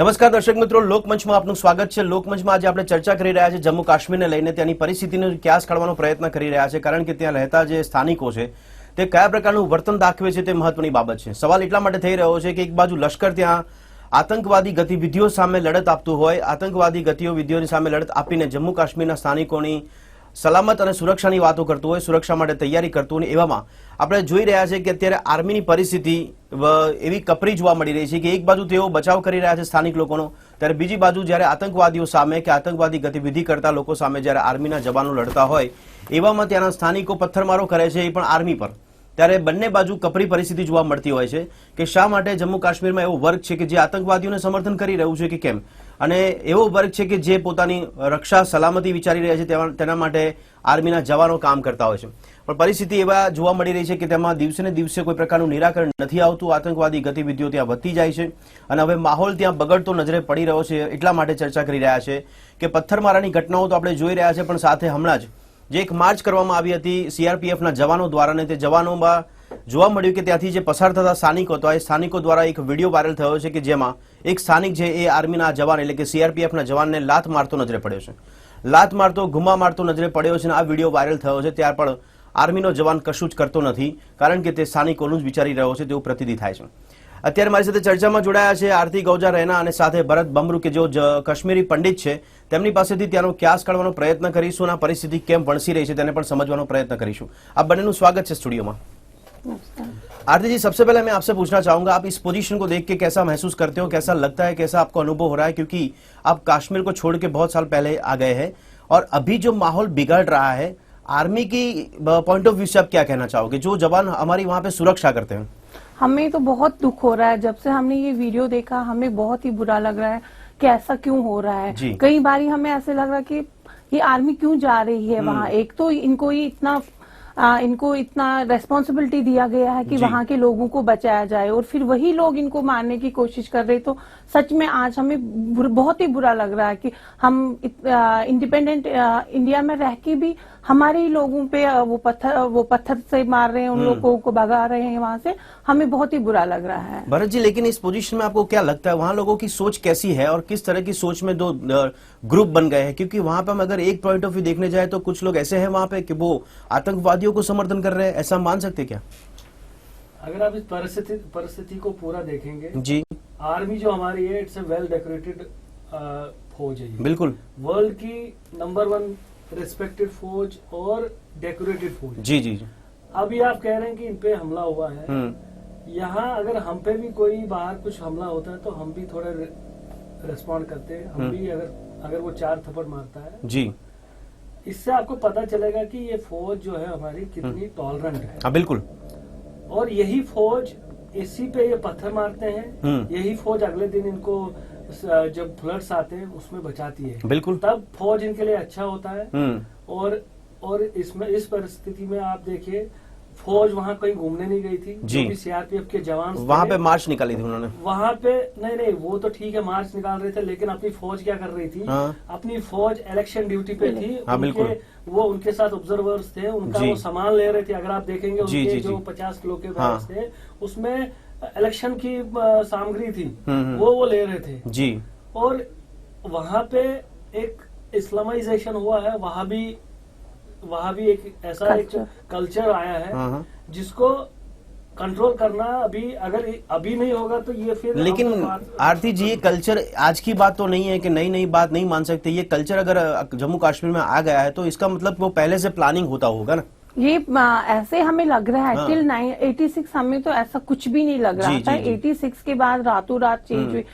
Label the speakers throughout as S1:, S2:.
S1: નમસ્કાર દર્શક મિત્રો, લોકમંચમાં આપનું સ્વાગત છે। લોકમંચમાં આજે આપણે ચર્ચા કરી રહ્યા છીએ જમ્મુ કાશ્મીરને લઈને, ત્યાંની પરિસ્થિતિનો ક્યાસ કાઢવાનો પ્રયત્ન કરી રહ્યા છે, કારણ કે ત્યાં રહેતા જે સ્થાનિકો છે તે કયા પ્રકારનું વર્તન દાખવે છે તે મહત્વની બાબત છે। સવાલ એટલા માટે થઈ રહ્યો છે કે એક બાજુ લશ્કર ત્યાં આતંકવાદી ગતિવિધિઓ સામે લડત આપતું હોય, આતંકવાદી ગતિવિધિઓની સામે લડત આપીને જમ્મુ કાશ્મીરના સ્થાનિકોની સલામત અને સુરક્ષાની વાતો કરતું હોય, સુરક્ષા માટે તૈયારી કરતું હોય, એવામાં આપણે જોઈ રહ્યા છે કે અત્યારે આર્મીની પરિસ્થિતિ એવી કપરી જોવા મળી રહી છે કે એક બાજુ તેઓ બચાવ કરી રહ્યા છે સ્થાનિક લોકોનો, ત્યારે બીજી બાજુ જ્યારે આતંકવાદીઓ સામે કે આતંકવાદી ગતિવિધિ કરતા લોકો સામે જ્યારે આર્મીના જવાનો લડતા હોય, એવામાં ત્યાંના સ્થાનિકો પથ્થરમારો કરે છે, એ પણ આર્મી પર। ત્યારે બંને બાજુ કપરી પરિસ્થિતિ જોવા મળતી હોય છે કે શા માટે જમ્મુ કાશ્મીરમાં એવો વર્ગ છે કે જે આતંકવાદીઓને સમર્થન કરી રહ્યું છે કે કેમ, અને એવો વર્ગ છે કે જે પોતાની રક્ષા સલામતી વિચારી રહ્યા છે તેના માટે આર્મીના જવાનો કામ કરતા હોય છે। પણ પરિસ્થિતિ એવા જોવા મળી રહી છે કે તેમાં દિવસે ને દિવસે કોઈ પ્રકારનું નિરાકરણ નથી આવતું, આતંકવાદી ગતિવિધિઓ ત્યાં વધતી જાય છે અને હવે માહોલ ત્યાં બગડતો નજરે પડી રહ્યો છે। એટલા માટે ચર્ચા કરી રહ્યા છે કે પથ્થરમારાની ઘટનાઓ તો આપણે જોઈ રહ્યા છે, પણ સાથે હમણાં જ જે એક માર્ચ કરવામાં આવી હતી સીઆરપીએફના જવાનો દ્વારા, ને તે જવાનોમાં જોવા મળ્યું કે ત્યાંથી જે પસાર થતા સ્થાનિકો હતા, એ સ્થાનિકો દ્વારા એક વિડીયો વાયરલ થયો છે કે જેમાં એક સ્થાનિક છે એ આર્મીના જવાન એટલે કે સીઆરપીએફના જવાનને લાત મારતો નજરે પડ્યો છે, લાત મારતો ગુમા મારતો નજરે પડ્યો છે, અને આ વિડીયો વાયરલ થયો છે। ત્યાર પણ આર્મીનો જવાન કશું જ કરતો નથી, કારણ કે તે સ્થાનિકોનું જ વિચારી રહ્યો છે તેવું પ્રતીતિ થાય છે। અત્યારે મારી સાથે ચર્ચામાં જોડાયા છે આરતી ગૌજા રૈના અને સાથે ભરત બમરૂ કે જેઓ કાશ્મીરી પંડિત છે। તેમની પાસેથી ત્યાંનો ક્યાસ કાઢવાનો પ્રયત્ન કરીશું અને આ પરિસ્થિતિ કેમ વણસી રહી છે તેને પણ સમજવાનો પ્રયત્न કરીશું। आप બંનેનું સ્વાગત છે स्टूडियो में। आरती जी, सबसे पहले मैं आपसे पूछना चाहूंगा, आप इस पोजीशन को देख के कैसा महसूस करते हो, कैसा लगता है, कैसा आपको अनुभव हो रहा है, क्योंकि आप कश्मीर को छोड़ के बहुत साल पहले आ गए हैं और अभी जो माहौल बिगड़ रहा है, आर्मी की पॉइंट ऑफ व्यू से आप क्या कहना चाहोगे, जो जवान हमारी वहाँ पे सुरक्षा करते हैं?
S2: हमें तो बहुत दुख हो रहा है, जब से हमने ये वीडियो देखा हमें बहुत ही बुरा लग रहा है कि ऐसा क्यों हो रहा है। कई बारी हमें ऐसे लग रहा है कि ये आर्मी क्यों जा रही है वहाँ। एक तो इनको इतना रेस्पॉन्सिबिलिटी दिया गया है कि वहाँ के लोगों को बचाया जाए, और फिर वही लोग इनको मारने की कोशिश कर रहे। तो सच में आज हमें बहुत ही बुरा लग रहा है कि हम इंडिपेंडेंट इंडिया में रह के भी हमारे ही लोगों पे वो पत्थर से मार रहे हैं, उन लोगों को भगा रहे हैं वहाँ से। हमें बहुत ही बुरा लग रहा है।
S1: भरत जी, लेकिन इस पोजीशन में आपको क्या लगता है वहाँ लोगों की सोच कैसी है और किस तरह की सोच में दो ग्रुप बन गए हैं? क्योंकि वहाँ पे हम अगर एक पॉइंट ऑफ व्यू देखने जाए तो कुछ लोग ऐसे हैं वहाँ पे कि वो आतंकवादियों को समर्थन कर रहे हैं, ऐसा मान सकते क्या?
S3: अगर आप इस परिस्थिति को पूरा देखेंगे
S1: जी,
S3: आर्मी जो हमारी है, इट्स ए वेल डेकोरेटेड फौज है।
S1: बिल्कुल,
S3: वर्ल्ड की नंबर 1 रिस्पेक्टेड फौज और डेकोरेटेड फौज।
S1: जी जी जी।
S3: अभी आप कह रहे हैं कि इन पे हमला हुआ है, यहाँ अगर हम पे भी कोई बाहर कुछ हमला होता है तो हम भी थोड़ा रिस्पॉन्ड करते हैं। हम भी अगर वो 4 थप्पड़ मारता है जी, इससे आपको पता चलेगा कि ये फौज जो है हमारी कितनी टॉलरेंट है।
S1: हाँ बिल्कुल।
S3: और यही फौज इसी पे ये पत्थर मारते हैं, यही फौज अगले दिन इनको जब फ्लड्स आते हैं उसमें बचाती है।
S1: बिल्कुल,
S3: तब फौज इनके लिए अच्छा होता है। और इसमें इस परिस्थिति में आप देखिए, फौज वहाँ कहीं घूमने नहीं गई थी। जो भी सीआरपीएफ के जवान
S1: वहाँ पे मार्च निकाली थी उन्होंने, वहाँ
S3: पे नहीं वो तो ठीक है, मार्च निकाल रहे थे, लेकिन अपनी फौज क्या कर रही थी? अपनी फौज इलेक्शन ड्यूटी पे थी। वो उनके साथ ऑब्जर्वर्स थे, उनका वो सामान ले रहे थे। अगर आप देखेंगे उनके जो 50 किलो के बैग्स थे उसमें इलेक्शन की सामग्री थी, वो ले रहे थे जी। और वहाँ पे एक इस्लामाइजेशन हुआ है, वहाँ भी एक ऐसा एक कल्चर आया है जिसको कंट्रोल करना अभी नहीं होगा तो ये फिर।
S1: लेकिन आरती जी, ये कल्चर आज की बात तो नहीं है कि नई बात नहीं मान सकते। ये कल्चर अगर जम्मू कश्मीर में आ गया है तो इसका मतलब वो पहले से प्लानिंग होता होगा ना।
S2: ये ऐसे हमें लग रहा है। टिल 86 हमें तो ऐसा कुछ भी नहीं लग रहा था। 86 के बाद रातों रात चेंज हुई।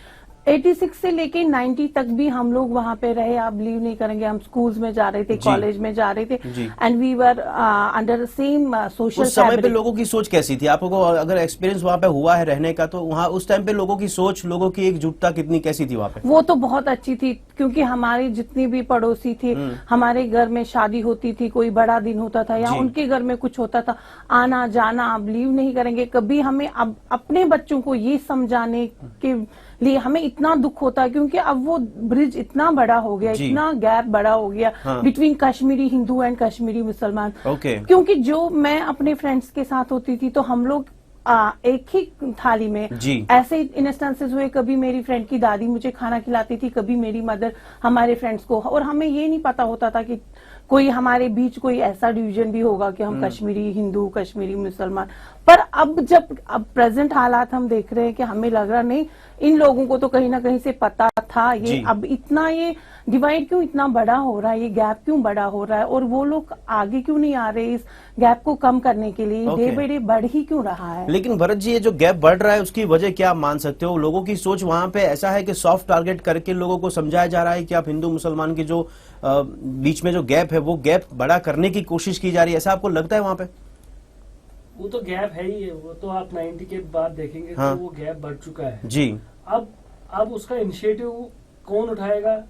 S2: 86 से लेके 90 तक भी हम लोग वहाँ पे रहे, आप बिलीव नहीं करेंगे। हम स्कूल्स में जा रहे थे, कॉलेज में जा रहे थे, and we were under the same social.
S1: उस समय पे लोगों की सोच कैसी थी? आपको अगर एक्सपीरियंस वहाँ पे हुआ है रहने का, तो वहाँ उस टाइम पे लोगों की सोच, लोगों की एकजुटता कितनी कैसी थी वहाँ पे?
S2: वो तो बहुत अच्छी थी, क्योंकि हमारी जितनी भी पड़ोसी थी, हमारे घर में शादी होती थी, कोई बड़ा दिन होता था या उनके घर में कुछ होता था, आना जाना, आप बिलीव नहीं करेंगे। कभी हमें अब अपने बच्चों को ये समझाने के लिए हमें इतना दुख होता है, क्योंकि अब वो ब्रिज इतना बड़ा हो गया, इतना गैप बड़ा हो गया बिटवीन कश्मीरी हिंदू एंड कश्मीरी मुसलमान। क्योंकि जो मैं अपने फ्रेंड्स के साथ होती थी तो हम लोग एक ही थाली में ऐसे इंस्टेंसेस हुए, कभी मेरी फ्रेंड की दादी मुझे खाना खिलाती थी, कभी मेरी मदर हमारे फ्रेंड्स को, और हमें ये नहीं पता होता था कि कोई हमारे बीच कोई ऐसा डिवीजन भी होगा कि हम कश्मीरी हिंदू, कश्मीरी मुसलमान। पर अब प्रेजेंट हालात हम देख रहे हैं कि हमें लग रहा नहीं, इन लोगों को तो कहीं ना कहीं से पता था ये, अब इतना ये डिवाइड क्यों इतना बड़ा हो रहा है, ये गैप क्यों बड़ा हो रहा है, और वो लोग आगे क्यों नहीं आ रहे इस गैप को कम करने के लिए, डे बाय डे बढ़ ही क्यों रहा है।
S1: लेकिन भरत जी, ये जो गैप बढ़ रहा है उसकी वजह क्या आप मान सकते हो? लोगों की सोच वहां पे ऐसा है कि सॉफ्ट टारगेट करके लोगों को समझाया जा रहा है कि आप हिंदू मुसलमान की जो बीच में जो गैप है वो गैप बड़ा करने की कोशिश की जा रही है, ऐसा आपको लगता है वहां पे?
S3: वो तो गैप है ही है, वो तो आप 90 के बाद देखेंगे तो वो गैप बढ़ चुका है
S1: जी।
S3: अब उसका इनिशिएटिव कौन उठाएगा?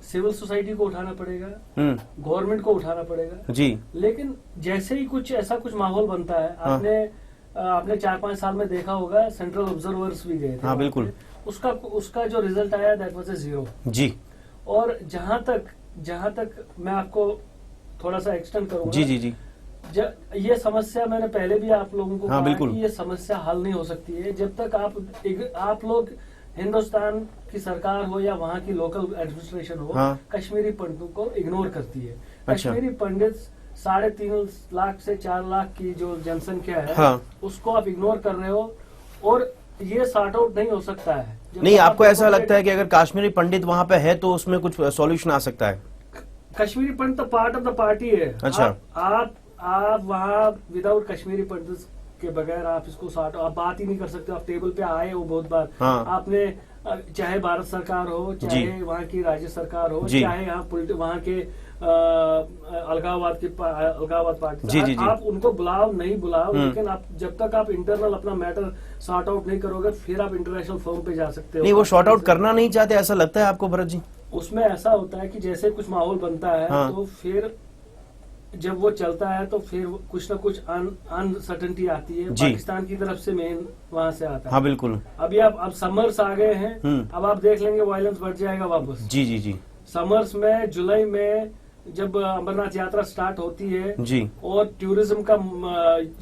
S3: सिविल सोसाइटी को उठाना पड़ेगा, गवर्नमेंट को उठाना पड़ेगा
S1: जी।
S3: लेकिन जैसे ही कुछ ऐसा कुछ माहौल बनता है, आपने 4-5 साल में देखा होगा, सेंट्रल ऑब्जर्वर्स भी गए थे।
S1: हाँ बिल्कुल।
S3: उसका जो रिजल्ट आया दैट वाज ए 0
S1: जी।
S3: और जहां तक मैं आपको थोड़ा सा एक्सटेंड करूंगा।
S1: जी जी जी।
S3: ये समस्या मैंने पहले भी आप लोगों को कहा कि ये समस्या हल नहीं हो सकती है जब तक आप लोग हिंदुस्तान की सरकार हो या वहाँ की लोकल एडमिनिस्ट्रेशन हो, कश्मीरी पंडितों को इग्नोर करती है। कश्मीरी पंडित 3.5 लाख से 4 लाख की जो जनसंख्या है, उसको आप इग्नोर कर रहे हो, और ये सॉर्ट आउट नहीं हो सकता है।
S1: नहीं, आपको ऐसा लगता है कि अगर कश्मीरी पंडित वहाँ पे है तो उसमें कुछ सॉल्यूशन आ सकता है?
S3: कश्मीरी पंडित तो पार्ट ऑफ द पार्टी है।
S1: अच्छा।
S3: आप वहाँ विदाउट कश्मीरी पंडित के बगैर आप इसको आप बात ही नहीं कर सकते। आप टेबल पे आए हो बहुत बार, आपने चाहे भारत सरकार हो, चाहे वहाँ की राज्य सरकार हो, चाहे वहाँ के अलगाववाद पार्टी, आप उनको बुलाओ नहीं बुलाओ, लेकिन आप जब तक आप इंटरनल अपना मैटर सॉर्ट आउट नहीं करोगे, फिर आप इंटरनेशनल फोरम पे जा सकते हो।
S1: नहीं, वो सॉर्ट आउट करना नहीं चाहते, ऐसा लगता है आपको भरत जी?
S3: उसमें ऐसा होता है कि जैसे कुछ माहौल बनता है, तो फिर जब वो चलता है तो फिर कुछ ना कुछ अनसर्टेनिटी आती है। पाकिस्तान की तरफ से मेन वहाँ से आता है।
S1: हाँ बिल्कुल।
S3: अभी अब समर्स आ गए हैं, अब आप देख लेंगे वायलेंस बढ़ जाएगा वापस।
S1: जी जी जी।
S3: समर्स में जुलाई में जब अमरनाथ यात्रा स्टार्ट होती है
S1: जी,
S3: और टूरिज्म का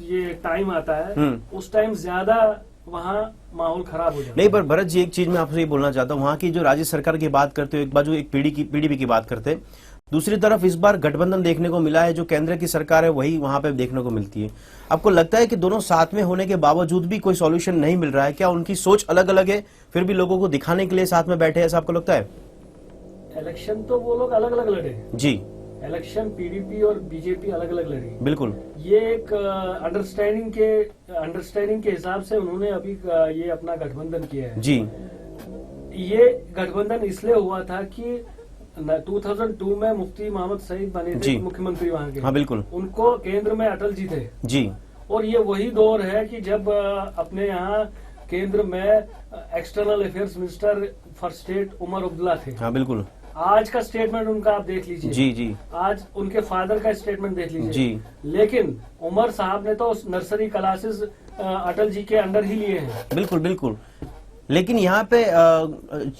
S3: ये टाइम आता है, उस टाइम ज्यादा वहाँ माहौल खराब हो जाता है।
S1: नहीं, पर भरत जी एक चीज मैं आपसे ये बोलना चाहता हूँ, वहाँ की जो राज्य सरकार की बात करते हो, एक बाजू एक पीडीपी की बात करते हैं, दूसरी तरफ इस बार गठबंधन देखने को मिला है, जो केंद्र की सरकार है वही वहां पे देखने को मिलती है। आपको लगता है कि दोनों साथ में होने के बावजूद भी कोई सॉल्यूशन नहीं मिल रहा है? क्या उनकी सोच अलग अलग है, फिर भी लोगों को दिखाने के लिए साथ में बैठे, ऐसा आपको लगता है?
S3: इलेक्शन तो वो लोग अलग अलग लड़े
S1: जी।
S3: इलेक्शन पीडीपी और बीजेपी अलग अलग लड़ी,
S1: बिल्कुल।
S3: ये एक अंडरस्टैंडिंग के हिसाब से उन्होंने अभी ये अपना गठबंधन किया है
S1: जी।
S3: ये गठबंधन इसलिए हुआ था कि 2002 में मुफ्ती मोहम्मद सईद बने थे मुख्यमंत्री वहाँ के।
S1: हाँ बिल्कुल।
S3: उनको केंद्र में अटल जी थे
S1: जी। और
S3: ये वही दौर है कि जब अपने यहाँ केंद्र में external affairs minister for state Omar Abdullah थे।
S1: हाँ बिल्कुल।
S3: आज का स्टेटमेंट उनका आप देख लीजिए।
S1: जी जी।
S3: आज उनके फादर का स्टेटमेंट देख लीजिए
S1: जी।
S3: लेकिन उमर साहब ने तो नर्सरी क्लासेस अटल जी के अंडर ही लिए हैं।
S1: बिल्कुल बिल्कुल। लेकिन यहाँ पे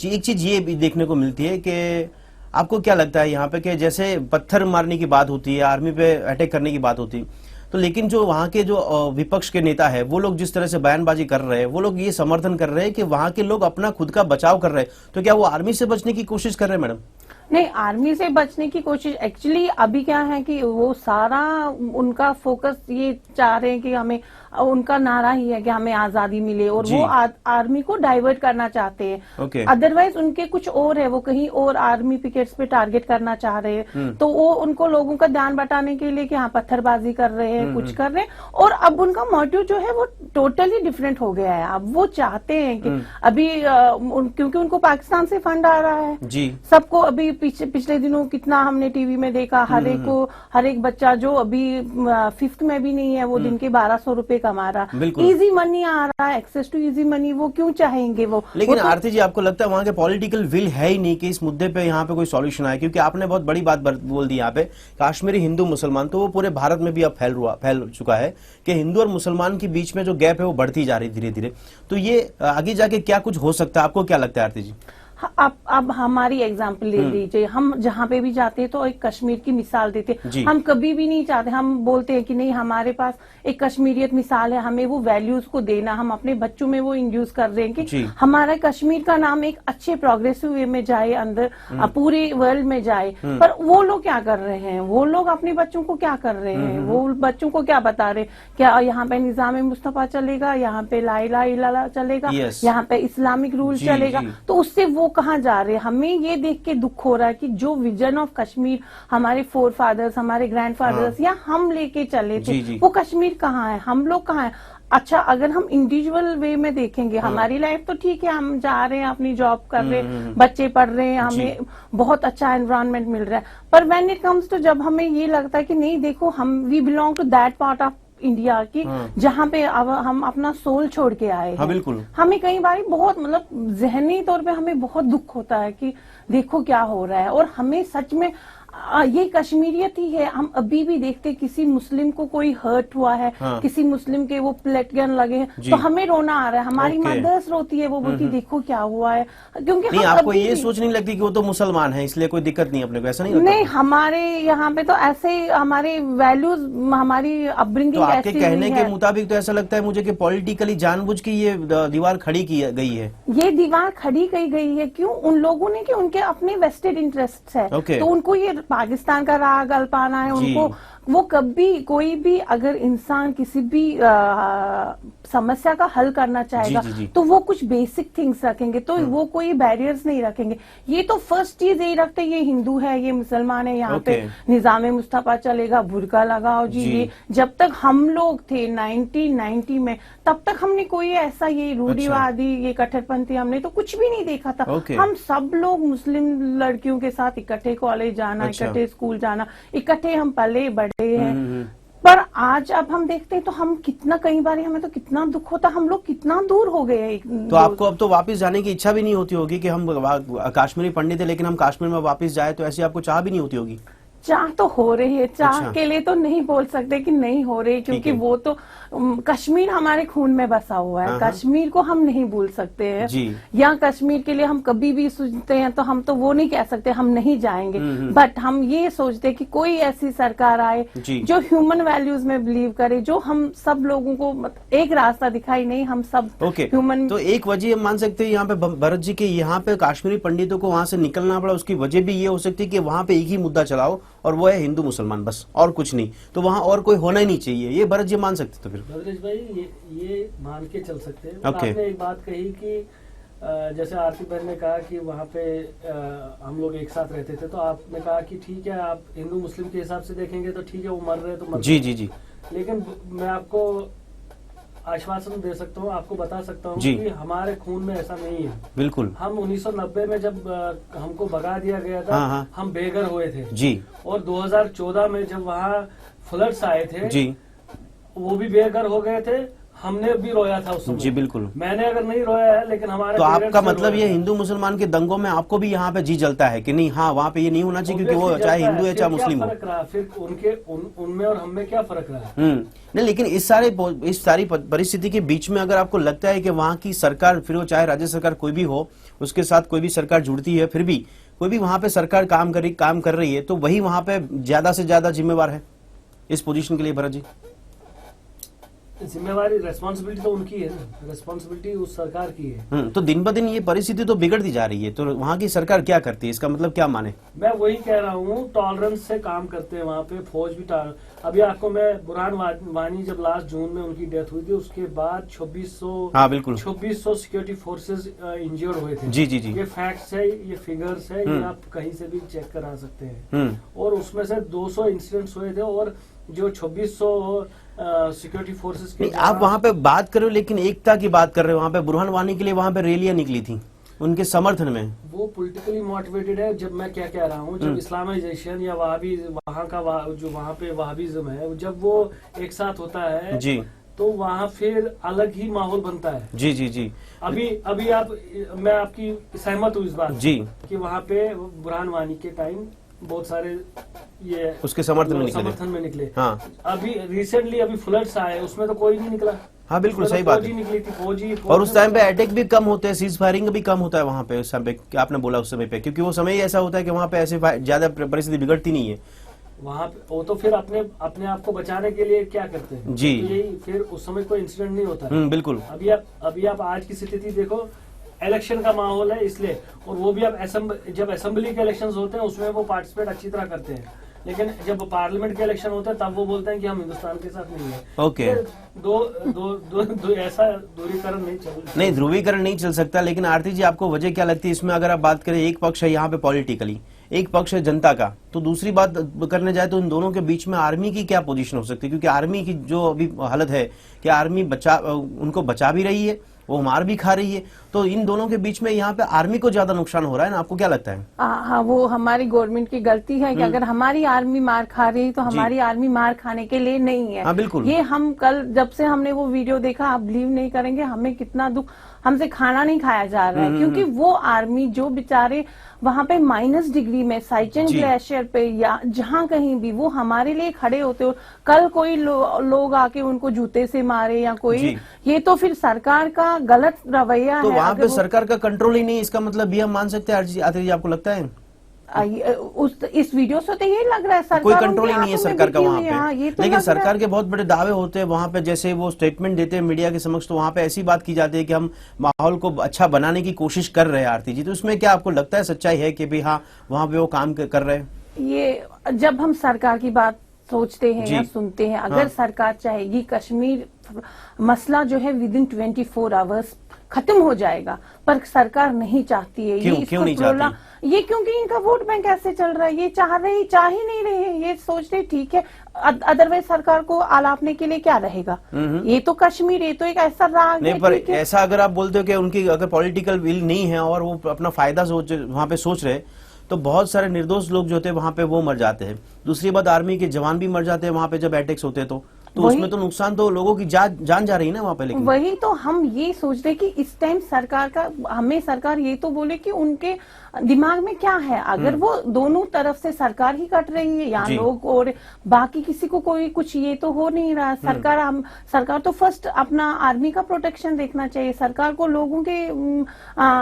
S1: एक चीज ये भी देखने को मिलती है कि आपको क्या लगता है यहाँ पे कि जैसे पत्थर मारने की बात होती है, आर्मी पे अटैक करने की बात होती है, तो लेकिन जो वहाँ के जो विपक्ष के नेता है वो लोग जिस तरह से बयानबाजी कर रहे हैं, वो लोग ये समर्थन कर रहे हैं कि वहाँ के लोग अपना खुद का बचाव कर रहे हैं, तो क्या वो आर्मी से बचने की कोशिश कर रहे हैं? मैडम
S2: नहीं, आर्मी से बचने की कोशिश एक्चुअली अभी क्या है कि वो सारा उनका फोकस ये चाह रहे हैं कि हमें, उनका नारा ही है कि हमें आजादी मिले, और वो आर्मी को डाइवर्ट करना चाहते हैं। अदरवाइज उनके कुछ और है, वो कहीं और आर्मी पिकेट्स पे टारगेट करना चाह रहे हैं, तो वो उनको लोगों का ध्यान बटाने के लिए कि हाँ पत्थरबाजी कर रहे हैं, कुछ कर रहे हैं, और अब उनका मोटिव जो है वो टोटली डिफरेंट हो गया है। अब वो चाहते हैं कि अभी क्योंकि उनको पाकिस्तान से फंड आ रहा है जी, सबको अभी पिछले दिनों कितना हमने टीवी में देखा, हर एक बच्चा जो अभी 5th में भी नहीं है वो दिन के 1200 रुपए कमा रहा, इजी मनी आ रहा है, एक्सेस टू इजी मनी, वो क्यों चाहेंगे वो?
S1: लेकिन आरती जी आपको लगता है वहाँ के पॉलिटिकल विल है ही नहीं कि इस मुद्दे पे यहाँ पे कोई सॉल्यूशन आए? क्योंकि आपने बहुत बड़ी बात बोल दी यहाँ पे, कश्मीरी हिंदू मुसलमान, तो वो पूरे भारत में भी अब फैल चुका है कि हिंदू और मुसलमान के बीच में जो गैप है वो बढ़ती जा रही धीरे धीरे, तो ये आगे जाके क्या कुछ हो सकता है? आपको क्या लगता है आरती जी?
S2: अब हमारी एग्जाम्पल ले लीजिए, हम जहाँ पे भी जाते हैं तो एक कश्मीर की मिसाल देते हैं। हम कभी भी नहीं चाहते, हम बोलते हैं कि नहीं हमारे पास एक कश्मीरियत मिसाल है, हमें वो वैल्यूज को देना, हम अपने बच्चों में वो इंड्यूस कर रहे हैं कि हमारा कश्मीर का नाम एक अच्छे प्रोग्रेसिव वे में जाए, अंदर पूरे वर्ल्ड में जाए। पर वो लोग क्या कर रहे हैं, वो लोग अपने बच्चों को क्या कर रहे हैं, वो बच्चों को क्या बता रहे, क्या यहाँ पे निजाम मुस्तफा चलेगा, यहाँ पे ला इलाहा इल्लल्लाह चलेगा, यहाँ पे इस्लामिक रूल चलेगा, तो उससे वो कहाँ जा रहे हैं। हमें ये देख के दुख हो रहा है कि जो विजन ऑफ कश्मीर हमारे फोर फादर्स, हमारे ग्रैंडफादर्स या हम लेके चले थे, वो कश्मीर कहाँ है, हम लोग कहाँ है। अच्छा, अगर हम इंडिविजुअल वे में देखेंगे, हमारी लाइफ तो ठीक है, हम जा रहे हैं, अपनी जॉब कर रहे हैं, बच्चे पढ़ रहे हैं, हमें बहुत अच्छा एनवायरनमेंट मिल रहा है। पर व्हेन इट कम्स टू, जब हमें ये लगता है कि नहीं देखो, हम we belong to that part of India की जहाँ पे अब हम अपना सोल छोड़ के आए हैं।
S1: बिल्कुल।
S2: हमें कई बार बहुत मतलब जहनी तौर पे हमें बहुत दुख होता है कि देखो क्या हो रहा है, और हमें सच में ये कश्मीरियत ही है। हम अभी भी देखते किसी मुस्लिम को कोई हर्ट हुआ है, किसी मुस्लिम के वो प्लेट गन लगे हैं, तो हमें रोना आ रहा है, हमारी मदर्स रोती है, वो बोलती देखो क्या हुआ है। क्योंकि
S1: नहीं, आपको ये सोच नहीं लगती कि वो तो मुसलमान है इसलिए कोई दिक्कत नहीं अपने को, ऐसा नहीं लगता?
S2: नहीं, हमारे यहाँ पे तो ऐसे हमारे वैल्यूज, हमारी अपब्रिंगिंग
S1: तो आपके कहने के मुताबिक तो ऐसा लगता है मुझे कि पॉलिटिकली जानबूझ के ये दीवार खड़ी की गई है। ये
S2: दीवार खड़ी की गई है क्यों? उन लोगों ने कि उनके अपने वेस्टेड इंटरेस्ट है, तो उनको ये पाकिस्तान का राग अल्पाना है उनको। वो कभी कोई भी अगर इंसान किसी भी समस्या का हल करना चाहेगा तो वो कुछ बेसिक थिंग्स रखेंगे, तो वो कोई बैरियर्स नहीं रखेंगे। ये तो फर्स्ट चीज यही रखते, ये हिंदू है, ये मुसलमान है, यहाँ पे निजाम मुस्तफा चलेगा, बुर्का लगाओ जी। ये जब तक हम लोग थे 1990 में, तब तक हमने कोई ऐसा ये रूढ़िवादी, ये कट्टरपंथी हमने तो कुछ भी नहीं देखा था। हम सब लोग मुस्लिम लड़कियों के साथ इकट्ठे कॉलेज जाना, इकट्ठे स्कूल जाना, इकट्ठे हम पले बढ़े हैं। पर आज अब हम देखते हैं तो हम कितना, कई बार हमें तो कितना दुख होता, हम लोग कितना दूर हो गए हैं।
S1: तो आपको अब तो वापस जाने की इच्छा भी नहीं होती होगी कि हम कश्मीरी पंडित है लेकिन हम कश्मीर में वापस जाए, तो ऐसी आपको चाह भी नहीं होती होगी?
S2: चाह तो हो रही है, चाह के लिए तो नहीं बोल सकते कि नहीं हो रही, क्योंकि वो तो कश्मीर हमारे खून में बसा हुआ है, कश्मीर को हम नहीं भूल सकते हैं। या कश्मीर के लिए हम कभी भी सोचते हैं तो हम तो वो नहीं कह सकते हम नहीं जाएंगे, बट हम ये सोचते हैं कि कोई ऐसी सरकार आए जो ह्यूमन वैल्यूज में बिलीव करे, जो हम सब लोगों को एक रास्ता दिखाई, नहीं हम सब ह्यूमन।
S1: तो एक वजह हम मान सकते हैं यहाँ पे भरत जी के यहाँ पे कश्मीरी पंडितों को वहां से निकलना पड़ा, उसकी वजह भी ये हो सकती है कि वहां पे एक ही मुद्दा चलाओ और वो है हिंदू मुसलमान, बस और कुछ नहीं, तो वहाँ और कोई होना ही नहीं चाहिए, ये भरत जी मान सकते? तो फिर
S3: भद्रेश भाई ये मान के चल सकते हैं। आपने एक बात कही कि जैसे आरती बहन ने कहा कि वहाँ पे हम लोग एक साथ रहते थे, तो आपने कहा कि ठीक है, आप हिंदू मुस्लिम के हिसाब से देखेंगे तो ठीक है, वो मर रहे तो मर
S1: जी जी जी।
S3: लेकिन मैं आपको आश्वासन दे सकता हूँ, आपको बता सकता हूँ कि हमारे खून में ऐसा नहीं है।
S1: बिल्कुल।
S3: हम 1990 में जब हमको भगा दिया गया था, हम बेघर हुए थे जी, और 2014 में जब वहाँ फ्लड्स आए थे जी, वो भी बेघर हो गए थे, हमने भी रोया था उस समय जी। बिल्कुल, मैंने अगर नहीं रोया है लेकिन हमारे,
S1: तो आपका मतलब ये हिंदू मुसलमान के दंगों में आपको भी यहाँ पे जी जलता है कि नहीं, हाँ वहाँ पे ये नहीं होना चाहिए, क्योंकि वो चाहे हिंदू है चाहे मुस्लिम हो।
S3: फिर उनके उनमें और हम में क्या फर्क रहा?
S1: नहीं, लेकिन इस सारी परिस्थिति के बीच में अगर आपको लगता है कि वहाँ की सरकार, फिर वो चाहे राज्य सरकार कोई भी हो, उसके साथ कोई भी सरकार जुड़ती है, फिर भी कोई भी वहाँ पे सरकार काम कर रही है, तो वही वहाँ पे ज्यादा से ज्यादा जिम्मेवार है इस पोजीशन के लिए? भरत जी,
S3: जिम्मेवारी, रेस्पॉन्सिबिलिटी तो उनकी है ना, रेस्पॉन्सिबिलिटी उस सरकार की है।
S1: तो दिन ब दिन ये परिस्थिति तो बिगड़ती जा रही है, तो वहाँ की सरकार क्या करती है, इसका मतलब क्या माने?
S3: मैं वही कह रहा हूँ, टॉलरेंस से काम करते हैं वहाँ पे, फौज भी अभी आपको मैं बुरहान वानी जब लास्ट जून में उनकी डेथ हुई थी, उसके बाद 2600 सिक्योरिटी फोर्सेज इंजर्ड हुए थे जी जी जी। ये फैक्ट्स है, ये फिगर्स है, ये आप कहीं से भी चेक करा सकते हैं। और उसमें से 200 इंसिडेंट्स हुए थे, और जो 2600 सिक्योरिटी फोर्सेस के,
S1: आप वहाँ पे बात कर रहे हो लेकिन एकता की बात कर रहे हो, वहाँ पे बुरहान वानी के लिए वहाँ पे रैलियां निकली थी उनके समर्थन में।
S3: वो पॉलिटिकली मोटिवेटेड है। जब मैं क्या कह रहा हूँ, जब इस्लामाइजेशन या वहाबी वहाँ का जो वहाँ पे वहाबिज्म है, जब वो एक साथ होता है जी, तो वहाँ फिर अलग ही माहौल बनता है जी जी जी। अभी मैं आपकी सहमत हूँ इस बात जी कि वहाँ पे बुरहान वानी के टाइम बहुत सारे ये
S1: उसके समर्थन में निकले
S3: हाँ। अभी रिसेंटली फ्लड्स आए, उसमें तो कोई नहीं निकला
S1: हाँ बिल्कुल सही बात है।
S3: निकली थी फौजी,
S1: और उस टाइम पे अटैक भी कम होते हैं, सीज फायरिंग भी कम होता है वहां पे उस समय पे, आपने बोला उस समय पे, क्योंकि वो समय ही ऐसा होता है कि वहां पे ऐसे ज्यादा परिस्थिति बिगड़ती नहीं है
S3: वहाँ पे। वो तो फिर अपने आप को बचाने के लिए क्या करते हैं
S1: जी,
S3: यही फिर उस समय कोई इंसिडेंट नहीं होता
S1: बिल्कुल।
S3: अभी आप आज की स्थिति देखो, इलेक्शन का माहौल है इसलिए, और वो भी अब जब असेंबली के इलेक्शंस होते हैं उसमें वो पार्टिसिपेट अच्छी तरह करते हैं, लेकिन जब पार्लियामेंट के इलेक्शन होते हैं तब वो बोलते हैं कि हम हिंदुस्तान के साथ नहीं है।
S1: ओके,
S3: दो ऐसा ध्रुवीकरण नहीं
S1: ध्रुवीकरण नहीं चल सकता। लेकिन आरती जी, आपको वजह क्या लगती है इसमें? अगर आप बात करें, एक पक्ष है यहाँ पे पॉलिटिकली, एक पक्ष है जनता का, तो दूसरी बात करने जाए तो इन दोनों के बीच में आर्मी की क्या पोजीशन हो सकती है? क्योंकि आर्मी की जो अभी हालत है कि आर्मी उनको बचा भी रही है, वो मार भी खा रही है, तो इन दोनों के बीच में यहाँ पे आर्मी को ज्यादा नुकसान हो रहा है ना, आपको क्या लगता है?
S2: हाँ, वो हमारी गवर्नमेंट की गलती है कि अगर हमारी आर्मी मार खा रही तो हमारी आर्मी मार खाने के लिए नहीं है।
S1: हाँ बिल्कुल।
S2: ये हम कल जब से हमने वो वीडियो देखा, आप बिलीव नहीं करेंगे हमें कितना दुख, हमसे खाना नहीं खाया जा रहा है, क्योंकि वो आर्मी जो बेचारे वहां पे -डिग्री में साइचेन ग्लेशियर पे या जहां कहीं भी वो हमारे लिए खड़े होते हो, कल कोई लोग आके उनको जूते से मारे या कोई, ये तो फिर सरकार का गलत रवैया
S1: तो
S2: है।
S1: वहाँ पे सरकार का कंट्रोल ही नहीं, इसका मतलब भी हम मान सकते हैं आरती जी, आपको लगता है?
S2: इस वीडियो से तो ये लग रहा है सरकार
S1: कोई कंट्रोल ही नहीं है सरकार का वहाँ पे।
S2: ये तो
S1: लेकिन सरकार के बहुत बड़े दावे होते हैं वहाँ पे, जैसे वो स्टेटमेंट देते हैं मीडिया के समक्ष, तो वहाँ पे ऐसी बात की जाती है कि हम माहौल को अच्छा बनाने की कोशिश कर रहे हैं। आरती जी, तो उसमें क्या आपको लगता है सच्चाई है कि भाई हाँ वहाँ पे वो काम कर रहे हैं?
S2: ये जब हम सरकार की बात सोचते हैं या सुनते हैं, अगर सरकार चाहेगी कश्मीर मसला जो है विदिन 24 आवर्स खत्म हो जाएगा, पर सरकार नहीं चाहती है।
S1: क्यों नहीं चाहती?
S2: ये क्योंकि इनका वोट बैंक ऐसे चल रहा है, ये चाह ही नहीं रहे, ये सोच रहे ठीक है, अदरवाइज सरकार को आलापने के लिए क्या रहेगा? ये तो कश्मीर, ये तो एक ऐसा राग
S1: नहीं, पर ऐसा अगर आप बोलते हो कि उनकी अगर पॉलिटिकल विल नहीं है और वो अपना फायदा वहाँ पे सोच रहे, तो बहुत सारे निर्दोष लोग जो होते हैं वहाँ पे वो मर जाते हैं। दूसरी बात, आर्मी के जवान भी मर जाते हैं वहाँ पे जब अटैक्स होते हैं, तो उसमें तो नुकसान तो लोगों की जान जा रही है ना वहाँ पे। लेकिन
S2: वही तो हम ये सोच रहे कि इस टाइम सरकार का, हमें सरकार ये तो बोले कि उनके दिमाग में क्या है। अगर वो दोनों तरफ से सरकार ही कट रही है, यहाँ लोग और बाकी किसी को कोई कुछ ये तो हो नहीं रहा। सरकार तो फर्स्ट अपना आर्मी का प्रोटेक्शन देखना चाहिए, सरकार को लोगों के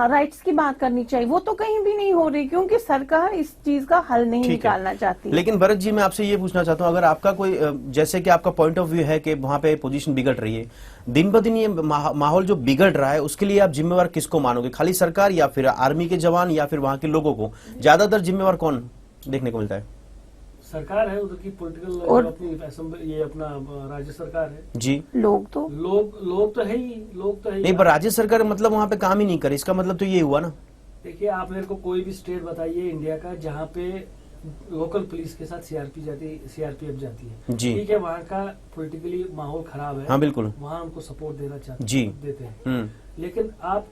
S2: राइट्स की बात करनी चाहिए, वो तो कहीं भी नहीं हो रही, क्योंकि सरकार इस चीज का हल नहीं निकालना चाहती।
S1: लेकिन भरत जी, मैं आपसे ये पूछना चाहता हूँ, अगर आपका कोई, जैसे कि आपका पॉइंट ऑफ व्यू है कि वहाँ पे पोजीशन बिगड़ रही है, दिन ब दिन ये माहौल जो बिगड़ रहा है, उसके लिए आप जिम्मेवार किसको मानोगे? खाली सरकार या फिर आर्मी के जवान या फिर वहाँ के लोगों को? ज्यादातर जिम्मेवार कौन देखने को मिलता है?
S3: सरकार है, उधर की पॉलिटिकल और अपनी ये अपना राज्य सरकार है जी। लोग तो है ही, लोग तो है
S1: नहीं, पर राज्य सरकार मतलब वहाँ पे काम ही नहीं करे, इसका मतलब तो ये हुआ ना।
S3: देखिए, आप मेरे को कोई भी स्टेट बताइए इंडिया का जहाँ पे लोकल पुलिस के साथ सीआरपीएफ जाती है, ठीक है, वहाँ का पॉलिटिकली माहौल खराब है,
S1: हाँ बिल्कुल,
S3: वहाँ उनको सपोर्ट देना चाहते
S1: जी
S3: देते हैं, लेकिन आप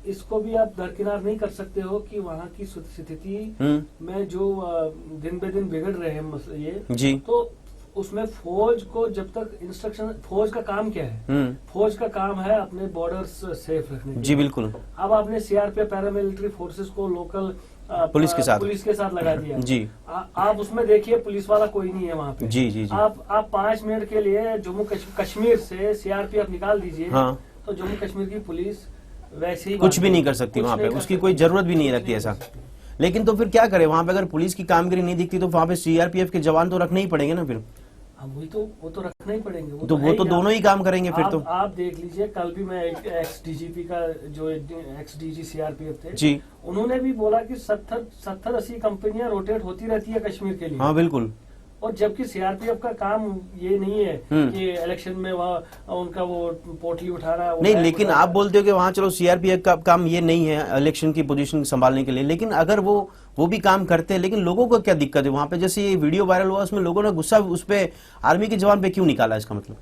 S3: इसको भी आप दरकिनार नहीं कर सकते हो कि वहाँ की स्थिति में जो दिन बे दिन बिगड़ रहे हैं ये जी, तो उसमें फौज को जब तक इंस्ट्रक्शन, फौज का काम क्या है? फौज का काम है अपने बॉर्डर्स सेफ रखने जी बिल्कुल। अब आपने सीआरपीएफ पैरामिलिट्री फोर्सेस को लोकल पुलिस के साथ लगा दिया जी। आप उसमें देखिए पुलिस वाला कोई नहीं है वहाँ पे जी जी, जी। आप 5 मिनट के लिए जम्मू कश्मीर से सीआरपीएफ निकाल दीजिए, हाँ। तो जम्मू कश्मीर की पुलिस वैसे ही कुछ भी नहीं कर सकती वहाँ पे, उसकी कोई जरूरत भी नहीं लगती ऐसा। लेकिन तो फिर क्या करे वहाँ पे? अगर पुलिस की कामगिरी नहीं दिखती तो वहाँ पे सीआरपीएफ के जवान तो रखने ही पड़ेंगे ना फिर। वो तो रखना ही पड़ेंगे,
S1: वो तो दोनों ही काम करेंगे फिर। तो
S3: आप देख लीजिए, कल भी मैं एक्स डीजीपी का जो एक्स डीजी सीआरपीएफ थे जी, उन्होंने भी बोला कि 70-80 कंपनियां रोटेट होती रहती है कश्मीर के लिए,
S1: हाँ बिल्कुल।
S3: और जबकि सीआरपीएफ का काम ये नहीं है कि इलेक्शन में वहाँ उनका वो पोटली उठाना
S1: नहीं, लेकिन आप बोलते हो कि वहाँ चलो सीआरपीएफ का काम ये नहीं है इलेक्शन की पोजीशन संभालने के लिए, लेकिन अगर वो भी काम करते हैं, लेकिन लोगों को क्या दिक्कत है वहाँ पे? जैसे ये वीडियो वायरल हुआ, उसमें लोगों ने गुस्सा उस पे आर्मी के जवान पे क्यों निकाला? इसका मतलब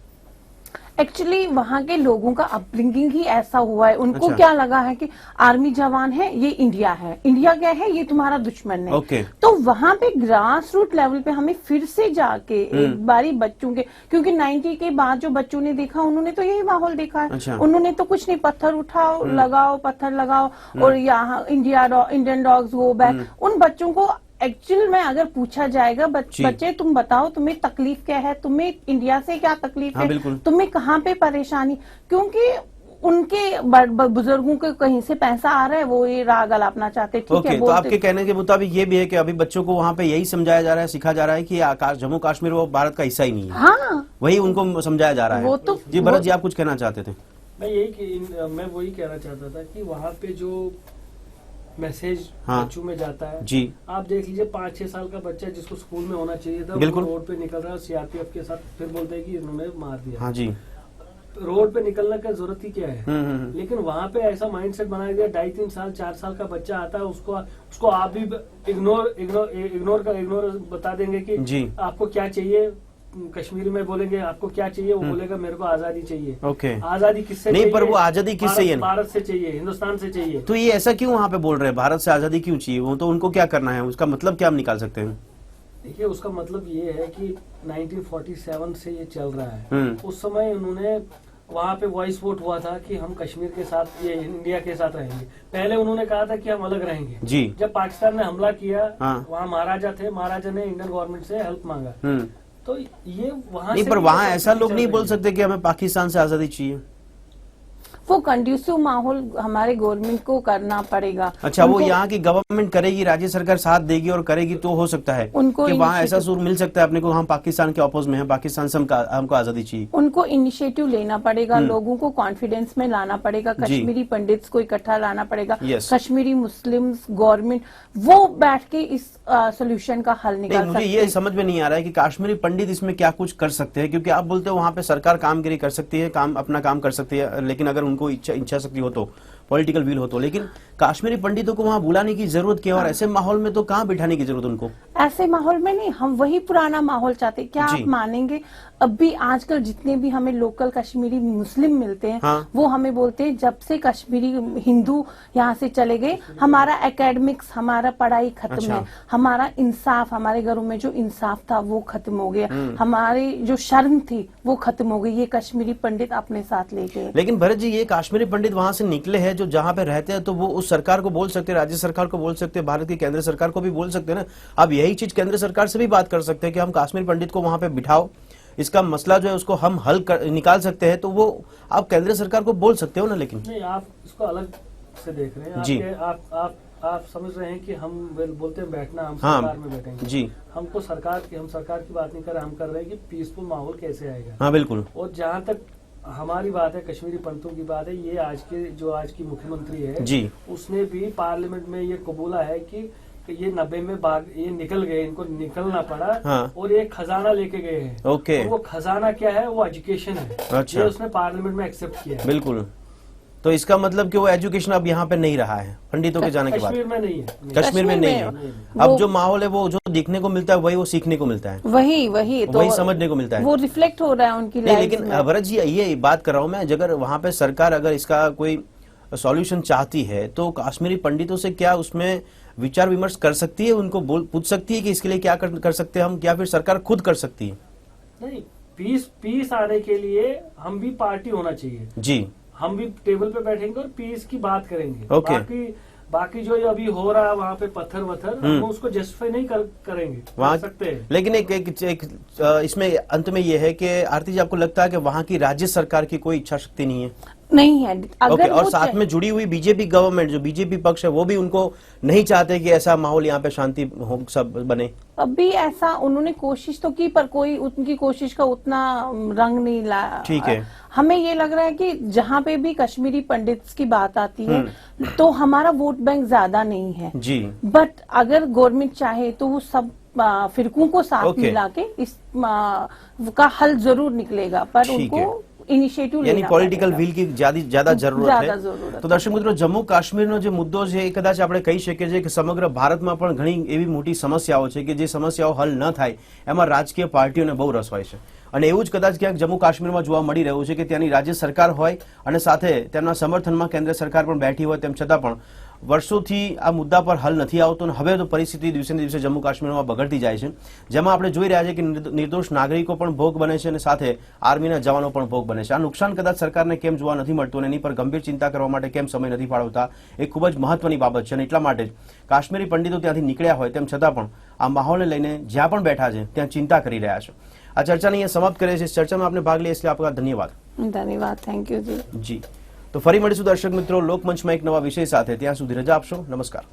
S2: एक्चुअली वहाँ के लोगों का अपब्रिंगिंग ही ऐसा हुआ है, उनको क्या लगा है कि आर्मी जवान है, ये इंडिया है, इंडिया क्या है, ये तुम्हारा दुश्मन है। तो वहाँ पे ग्रास रूट लेवल पे हमें फिर से जाके एक बारी बच्चों के, क्योंकि 90 के बाद जो बच्चों ने देखा उन्होंने तो यही माहौल देखा है, उन्होंने तो कुछ नहीं, पत्थर उठाओ लगाओ, पत्थर लगाओ, और यहाँ इंडियन डॉग्स गो बैक, उन बच्चों को एक्चुअल में अगर पूछा जाएगा बच्चे तुम बताओ तुम्हें तकलीफ क्या है, तुम्हें इंडिया से क्या तकलीफ है, तुम्हें कहाँ पे परेशानी, क्योंकि उनके बुजुर्गों के कहीं से पैसा आ रहा है, वो ये राग अलापना चाहते। ठीक है,
S1: तो आपके कहने के मुताबिक ये भी है कि अभी बच्चों को वहाँ पे यही समझाया जा रहा है, सिखाया जा रहा है कि जम्मू कश्मीर वो भारत का हिस्सा ही नहीं है।
S2: हाँ,
S1: वही उनको समझाया जा रहा है।
S2: वो तो
S1: जी भरत जी, आप कुछ कहना चाहते थे?
S3: मैं वही कहना चाहता था कि वहाँ पे जो मैसेज बच्चों में जाता है
S1: जी,
S3: आप देख लीजिए 5-6 साल का बच्चा जिसको स्कूल में होना चाहिए था,
S1: बिल्कुल
S3: रोड पे निकल रहा है सीआरपीएफ के साथ, फिर बोलते हैं कि इन्होंने मार दिया।
S1: हाँ जी,
S3: रोड पे निकलने का जरूरत ही क्या है। लेकिन वहाँ पे ऐसा माइंडसेट बनाया गया, 2.5-3 साल 4 साल का बच्चा आता है, उसको आप भी इग्नोर बता देंगे कि
S1: जी
S3: आपको क्या चाहिए। कश्मीरी में बोलेंगे आपको क्या चाहिए, वो बोलेगा मेरे को आजादी चाहिए।
S1: ओके,
S3: आजादी किससे
S1: नहीं
S3: चाहिए?
S1: पर वो आजादी किससे चाहिए?
S3: भारत से चाहिए, हिंदुस्तान से चाहिए।
S1: तो ये ऐसा क्यों वहाँ पे बोल रहे हैं, भारत से आजादी क्यों चाहिए? वो तो उनको क्या करना है, उसका मतलब क्या हम निकाल सकते हैं?
S3: देखिए, उसका मतलब ये है कि 1947 से ये चल रहा है। उस समय उन्होंने वहाँ पे वॉइस वोट हुआ था कि हम कश्मीर के साथ, ये इंडिया के साथ रहेंगे। पहले उन्होंने कहा था कि हम अलग रहेंगे
S1: जी।
S3: जब पाकिस्तान ने हमला किया, वहाँ महाराजा थे, महाराजा ने इंडियन गवर्नमेंट से हेल्प मांगा। तो ये वहाँ
S1: नहीं, पर वहाँ ऐसा लोग नहीं बोल सकते कि हमें पाकिस्तान से आजादी चाहिए।
S2: वो कंड्यूसिव माहौल हमारे गवर्नमेंट को करना पड़ेगा।
S1: अच्छा, वो यहाँ की गवर्नमेंट करेगी, राज्य सरकार साथ देगी और करेगी तो हो सकता है
S2: उनको
S1: कि वहाँ ऐसा सुर मिल सकता है अपने को, हम पाकिस्तान के अपोज में हैं, पाकिस्तान से हमको आजादी चाहिए।
S2: उनको इनिशिएटिव लेना पड़ेगा, लोगों को कॉन्फिडेंस में लाना पड़ेगा, कश्मीरी पंडित्स को इकट्ठा लाना पड़ेगा, कश्मीरी मुस्लिम्स, गवर्नमेंट, वो बैठ के इस सोल्यूशन का हल निकाल सकते हैं।
S1: मुझे ये समझ में नहीं आ रहा है कि कश्मीरी पंडित इसमें क्या कुछ कर सकते हैं, क्योंकि आप बोलते हो वहाँ पे सरकार कामगिरी कर सकती है, अपना काम कर सकती है, लेकिन अगर उनको इच्छा शक्ति हो तो, पॉलिटिकल विल हो तो, लेकिन कश्मीरी पंडितों को वहाँ बुलाने की जरूरत क्या है? और ऐसे माहौल में तो कहाँ बिठाने की जरूरत उनको?
S2: ऐसे माहौल में नहीं, हम वही पुराना माहौल चाहते। क्या आप मानेंगे, अब भी आजकल जितने भी हमें लोकल कश्मीरी मुस्लिम मिलते हैं, वो हमें बोलते हैं जब से कश्मीरी हिंदू यहाँ से चले गए, हमारा एकेडमिक्स, हमारा पढ़ाई खत्म है, हमारा इंसाफ, हमारे घरों में जो इंसाफ था वो खत्म हो गया, हमारी जो शर्म थी वो खत्म हो गई, ये कश्मीरी पंडित अपने साथ ले गए।
S1: लेकिन भरत जी, ये कश्मीरी पंडित वहां से निकले हैं जो जहां पे रहते हैं, तो वो उस सरकार को बोल सकते हैं, राज्य सरकार को बोल सकते हैं, भारत की केंद्र सरकार को भी बोल सकते हैं ना। अब यही चीज केंद्र सरकार से भी बात कर सकते हैं कि हम कश्मीरी पंडित को वहां पे बिठाओ, इसका मसला जो है उसको हम निकाल सकते हैं, तो वो आप केंद्र सरकार को बोल सकते हो ना। लेकिन
S3: नहीं, आप इसको अलग से देख रहे हैं जी। आप समझ रहे हैं कि हम बोलते हैं बैठना, हम सरकार में बैठेंगे जी। हम सरकार की बात नहीं कर रहे, हम कर रहे हैं कि पीसफुल माहौल कैसे आएगा।
S1: हाँ बिल्कुल।
S3: और जहाँ तक हमारी बात है, कश्मीरी पंडितों की बात है, ये आज की मुख्यमंत्री है जी, उसने भी पार्लियामेंट में ये कबूला है कि ये 90 में ये निकल गए, इनको निकलना पड़ा। हाँ। और ये खजाना लेके गए हैं। ओके। वो खजाना क्या है, वो एजुकेशन है। अच्छा। ये उसने पार्लियामेंट में एक्सेप्ट किया है।
S1: बिल्कुल। तो इसका मतलब कि वो एजुकेशन अब यहाँ पे नहीं रहा है पंडितों के जाने के बाद?
S3: कश्मीर में नहीं है,
S1: कश्मीर में नहीं है। अब जो माहौल है, वो जो दिखने को मिलता है वही वो सीखने को मिलता है, वही समझने को मिलता है,
S2: वो रिफ्लेक्ट हो रहा है उनकी लाइफ में।
S1: लेकिन भरत जी, ये बात कर रहा हूँ मैं, अगर वहाँ पे सरकार अगर इसका कोई सॉल्यूशन चाहती है तो कश्मीरी पंडितों से क्या उसमें विचार विमर्श कर सकती है, उनको पूछ सकती है कि इसके लिए क्या कर सकते हैं हम, या फिर सरकार खुद कर सकती है?
S3: नहीं, पीस आने के लिए हम भी पार्टी होना चाहिए जी। हम भी टेबल पे बैठेंगे और पीस की बात करेंगे। बाकी जो अभी हो रहा है वहाँ पे पत्थर हम उसको जस्टिफाई नहीं करेंगे, वहाँ सकते हैं।
S1: लेकिन एक इसमें अंत में ये है कि आरती जी, आपको लगता है कि वहाँ की राज्य सरकार की कोई इच्छा शक्ति नहीं है?
S2: नहीं है। अगर
S1: और साथ में जुड़ी हुई बीजेपी गवर्नमेंट, जो बीजेपी पक्ष है, वो भी उनको नहीं चाहते कि ऐसा माहौल यहाँ पे शांति हो, सब बने।
S2: अभी ऐसा उन्होंने कोशिश तो की, पर कोई उनकी कोशिश का उतना रंग नहीं लाया। ठीक है। हमें ये लग रहा है कि जहाँ पे भी कश्मीरी पंडित्स की बात आती है तो हमारा वोट बैंक ज्यादा नहीं है जी। बट अगर गवर्नमेंट चाहे तो वो सब फिरकों को साथ मिला के इस का हल जरूर निकलेगा, पर उनको इनिशिएटिव
S1: यानी पॉलिटिकल विल की ज्यादा જરૂરત છે। તો દર્શક મિત્રો, જમ્મુ કાશ્મીરનો જે મુદ્દો છે એ કદાચ આપણે કહી શકીએ છીએ કે સમગ્ર ભારતમાં પણ ઘણી એવી મોટી સમસ્યાઓ છે કે જે સમસ્યાઓ હલ ન થાય એમાં રાજકીય પાર્ટીઓને બહુ રસ હોય છે, અને એવું જ કદાચ ક્યાંક જમ્મુ કાશ્મીરમાં જોવા મળી રહ્યું છે કે ત્યાંની રાજ્ય સરકાર હોય અને સાથે તેમના સમર્થનમાં કેન્દ્ર સરકાર પણ બેઠી હોય, તેમ છતાં પણ વર્ષોથી આ મુદ્દા પર હલ નથી આવતો અને હવે તો પરિસ્થિતિ દિવસે ને દિવસે જમ્મુ કાશ્મીરમાં બગડતી જાય છે, જેમાં આપણે જોઈ રહ્યા છીએ કે નિર્દોષ નાગરિકો પણ ભોગ બને છે અને સાથે આર્મીના જવાનો પણ ભોગ બને છે. આ નુકસાન કદાચ સરકારને કેમ જોવા નથી મળતું અને એની પર ગંભીર ચિંતા કરવા માટે કેમ સમય નથી ફાળવતા એ ખૂબ જ મહત્વની બાબત છે. અને એટલા માટે જ કાશ્મીરી પંડિતો ત્યાંથી નીકળ્યા હોય તેમ છતાં પણ આ માહોલને લઈને જ્યાં પણ બેઠા છે ત્યાં ચિંતા કરી રહ્યા છે. આ ચર્ચાને અહીંયા સમાપ્ત કરે છે. ચર્ચામાં આપને ભાગ લઈએ એટલે આપકા ધન્યવાદ.
S2: ધન્યવાદ. થેન્ક યુ જી.
S1: તો ફરી મળીશું દર્શક મિત્રો લોકમંચમાં એક નવા વિષય સાથે. ત્યાં સુધી રજા આપશો. નમસ્કાર.